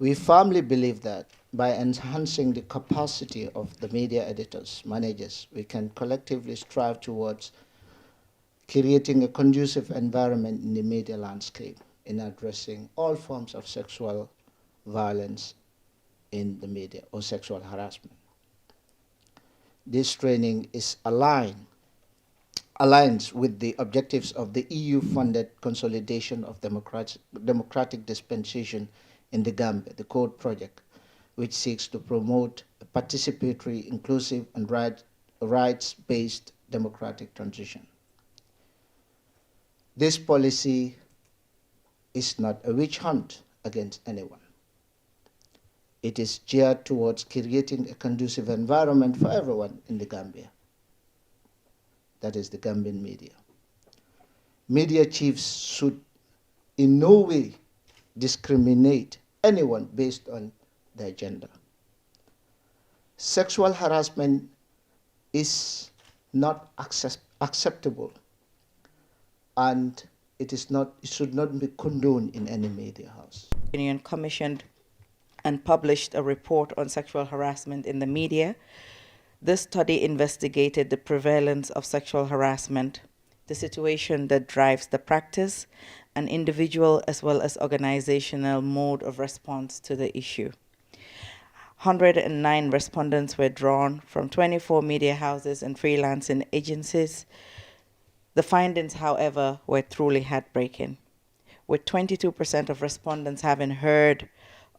We firmly believe that by enhancing the capacity of the media editors, managers, we can collectively strive towards creating a conducive environment in the media landscape in addressing all forms of sexual violence in the media or sexual harassment. This training is aligns with the objectives of the EU-funded consolidation of democratic dispensation in the Gambia, the CODE project, which seeks to promote a participatory, inclusive, and rights-based democratic transition. This policy is not a witch hunt against anyone. It is geared towards creating a conducive environment for everyone in the Gambia. That is the Gambian media. Media chiefs should in no way discriminate anyone based on their gender. Sexual harassment is not acceptable, and it should not be condoned in any media house. Union commissioned and published a report on sexual harassment in the media. This study investigated the prevalence of sexual harassment, the situation that drives the practice, and individual as well as organizational mode of response to the issue. 109 respondents were drawn from 24 media houses and freelancing agencies. The findings, however, were truly heartbreaking, with 22% of respondents having heard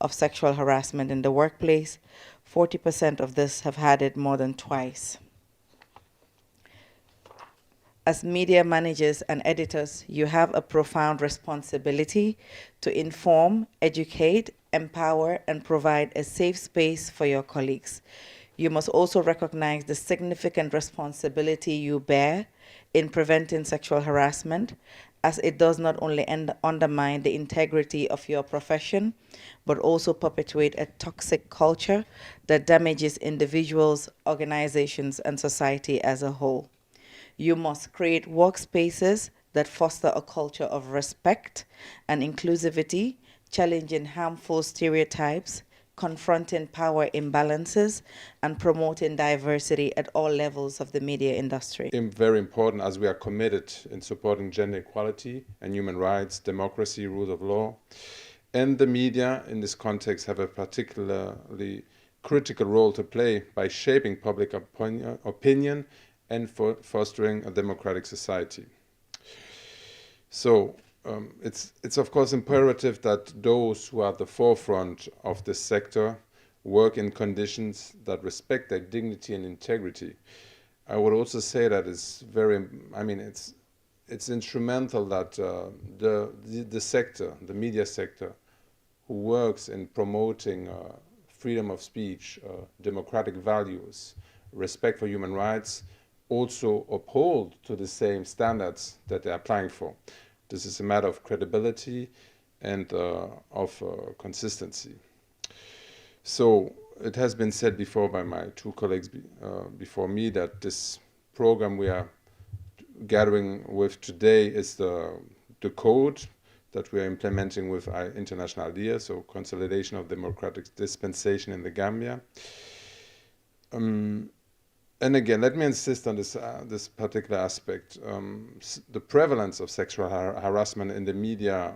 of sexual harassment in the workplace. 40% of this have had it more than twice. As media managers and editors, you have a profound responsibility to inform, educate, empower, and provide a safe space for your colleagues. You must also recognize the significant responsibility you bear in preventing sexual harassment, as it does not only undermine the integrity of your profession, but also perpetuate a toxic culture that damages individuals, organizations, and society as a whole. You must create workspaces that foster a culture of respect and inclusivity, challenging harmful stereotypes, confronting power imbalances, and promoting diversity at all levels of the media industry. Very important, as we are committed in supporting gender equality and human rights, democracy, rule of law. And the media in this context have a particularly critical role to play by shaping public opinion and fostering a democratic society. So it's of course imperative that those who are at the forefront of this sector work in conditions that respect their dignity and integrity. I would also say that it's it's instrumental that the sector, the media sector, who works in promoting freedom of speech, democratic values, respect for human rights, also uphold to the same standards that they're applying for. This is a matter of credibility and of consistency. So it has been said before by my two colleagues before me that this program we are gathering with today is the code that we are implementing with our international idea, so consolidation of democratic dispensation in the Gambia. And again, let me insist on this particular aspect. The prevalence of sexual harassment in the media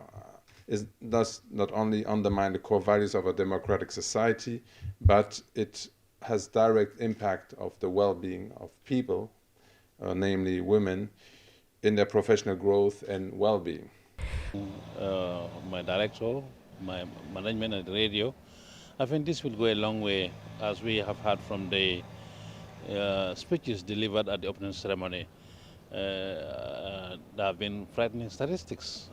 does not only undermine the core values of a democratic society, but it has direct impact of the well-being of people, namely women, in their professional growth and well-being. My director, my management at the radio, I think this will go a long way, as we have heard from the speeches delivered at the opening ceremony. There have been frightening statistics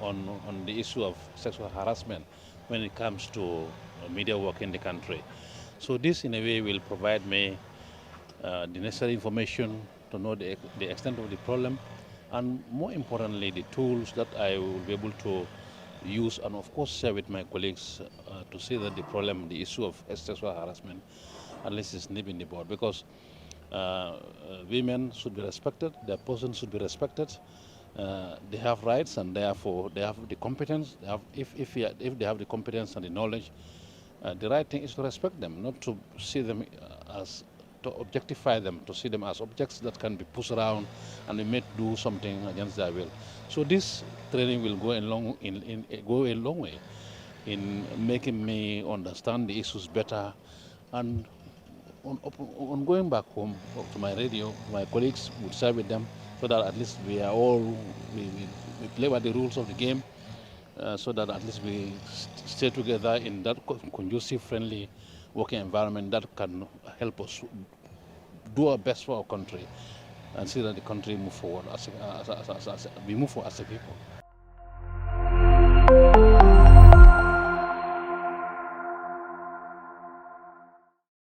on the issue of sexual harassment when it comes to media work in the country. So this, in a way, will provide me the necessary information to know the extent of the problem, and more importantly, the tools that I will be able to use and, of course, share with my colleagues to see that the issue of sexual harassment, at least is nipped in the bud, because women should be respected, their person should be respected, They have rights, and therefore they have the competence. If they have the competence and the knowledge, the right thing is to respect them, not to see them as to objectify them, to see them as objects that can be pushed around and be made to do something against their will. So this training will go go a long way in making me understand the issues better, and on going back home to my radio, my colleagues would share with them, so that at least we are all we play by the rules of the game, so that at least we stay together in that conducive, friendly working environment that can help us do our best for our country and see that the country move forward we move forward as a people.